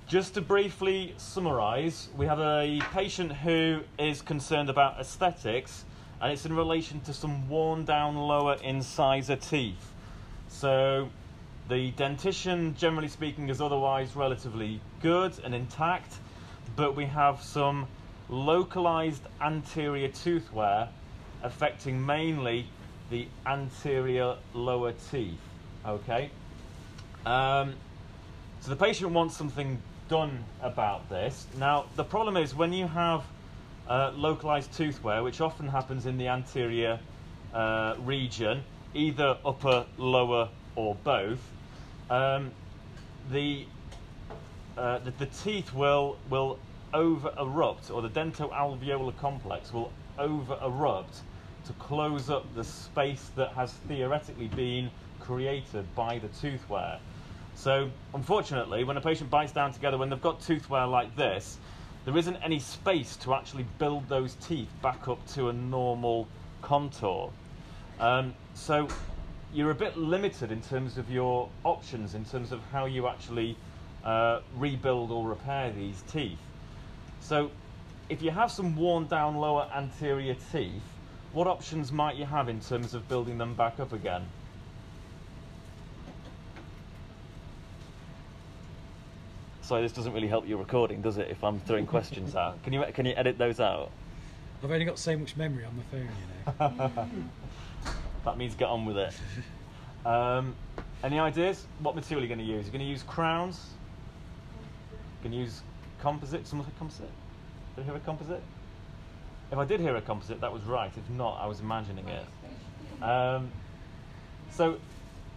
Just to briefly summarise, we have a patient who is concerned about aesthetics, and it's in relation to some worn down lower incisor teeth. So the dentition, generally speaking, is otherwise relatively good and intact, but we have some localised anterior tooth wear affecting mainly the anterior lower teeth. Okay? So the patient wants something done about this. Now, the problem is when you have localized tooth wear, which often happens in the anterior region, either upper, lower, or both, the teeth will over-erupt, or the dentoalveolar complex will over-erupt to close up the space that has theoretically been created by the tooth wear. So, unfortunately, when a patient bites down together, when they've got tooth wear like this, there isn't any space to actually build those teeth back up to a normal contour. So, you're a bit limited in terms of your options, in terms of how you actually rebuild or repair these teeth. So, if you have some worn down lower anterior teeth, what options might you have in terms of building them back up again? Sorry, this doesn't really help your recording, does it, if I'm throwing questions out? Can you edit those out? I've only got so much memory on my phone, you know. That means get on with it. Any ideas? What material are you going to use? You're going to use crowns? You're going to use composite? Someone said composite? Did I hear a composite? If I did hear a composite, that was right. If not, I was imagining it. So,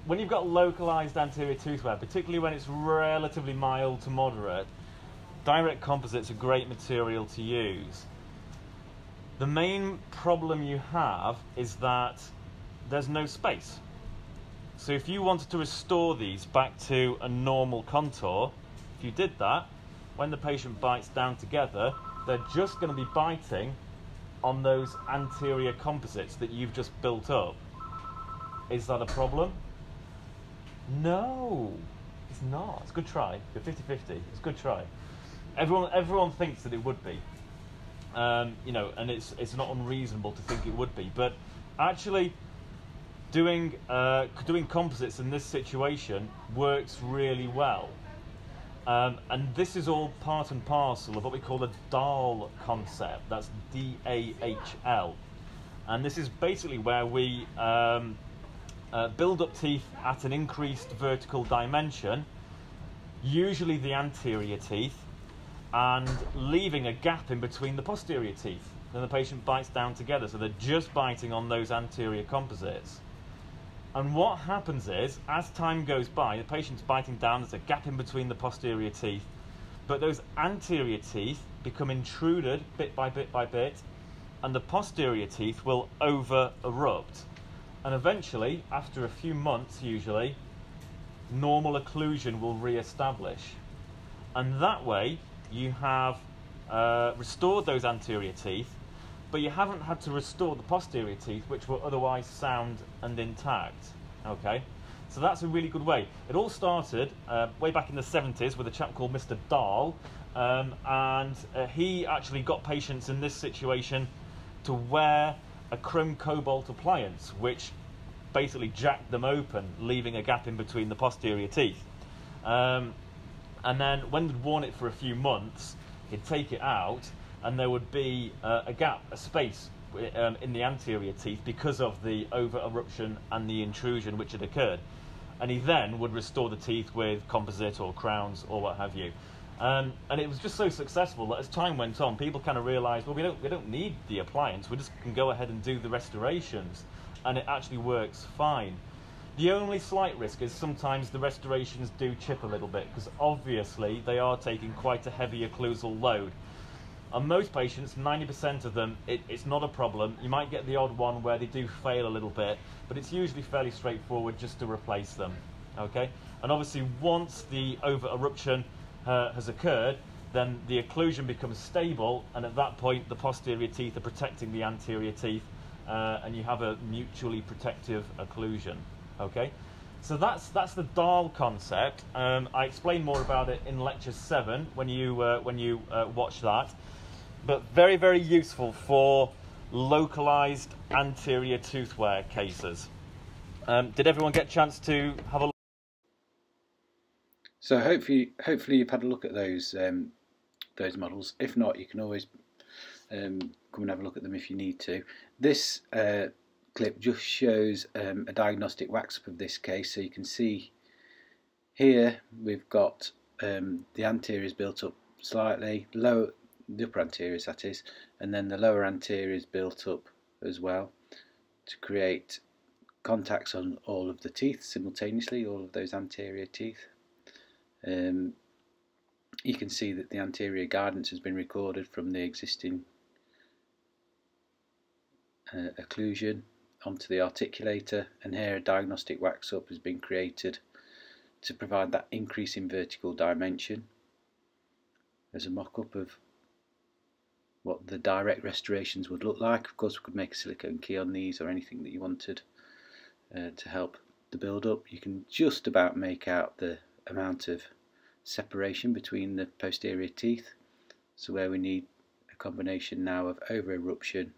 when you've got localized anterior tooth wear, particularly when it's relatively mild to moderate, direct composite's a great material to use. The main problem you have is that there's no space. So if you wanted to restore these back to a normal contour, if you did that, when the patient bites down together, they're just going to be biting on those anterior composites that you've just built up. Is that a problem? No, it's not. It's a good try. You're 50-50. It's a good try. Everyone thinks that it would be, you know, and it's not unreasonable to think it would be. But actually, doing composites in this situation works really well, and this is all part and parcel of what we call the Dahl concept. That's D-A-H-L, and this is basically where we build up teeth at an increased vertical dimension, usually the anterior teeth, and leaving a gap in between the posterior teeth. Then the patient bites down together, so they're just biting on those anterior composites. And what happens is, as time goes by, the patient's biting down, there's a gap in between the posterior teeth, but those anterior teeth become intruded bit by bit by bit, and the posterior teeth will over-erupt. And eventually, after a few months usually, normal occlusion will re-establish. And that way, you have restored those anterior teeth, but you haven't had to restore the posterior teeth, which were otherwise sound and intact. Okay? So that's a really good way. It all started way back in the 70s with a chap called Mr. Dahl, and he actually got patients in this situation to wear a chrome cobalt appliance, which basically jacked them open, leaving a gap in between the posterior teeth. And then when they'd worn it for a few months, he'd take it out, and there would be a gap, a space in the anterior teeth because of the over-eruption and the intrusion which had occurred. And he then would restore the teeth with composite or crowns or what have you. And it was just so successful that as time went on, people kind of realised, well, we don't need the appliance. We just can go ahead and do the restorations, and it actually works fine. The only slight risk is sometimes the restorations do chip a little bit, because obviously they are taking quite a heavy occlusal load. On most patients, 90% of them, it's not a problem. You might get the odd one where they do fail a little bit, but it's usually fairly straightforward just to replace them. Okay? And obviously once the over-eruption has occurred, then the occlusion becomes stable, and at that point the posterior teeth are protecting the anterior teeth, and you have a mutually protective occlusion. Okay, So that's the dial concept. I explain more about it in lecture 7 when you watch that. But very, very useful for localized anterior tooth wear cases. Did everyone get a chance to have a look? So hopefully you've had a look at those models. If not, you can always come and have a look at them if you need to. This clip just shows a diagnostic wax-up of this case. So you can see here we've got the anteriors built up slightly, low, the upper anteriors that is, and then the lower anteriors built up as well to create contacts on all of the teeth simultaneously, all of those anterior teeth. You can see that the anterior guidance has been recorded from the existing occlusion onto the articulator, and here a diagnostic wax-up has been created to provide that increase in vertical dimension as a mock-up of what the direct restorations would look like. Of course, we could make a silicone key on these or anything that you wanted to help the build-up. You can just about make out the amount of separation between the posterior teeth, so where we need a combination now of over eruption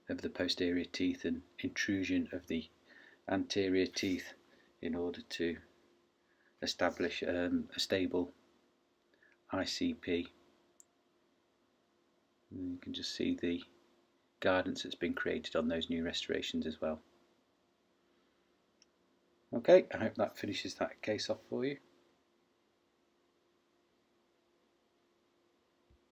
of the posterior teeth and intrusion of the anterior teeth in order to establish a stable ICP. And you can just see the guidance that's been created on those new restorations as well. Okay, I hope that finishes that case off for you.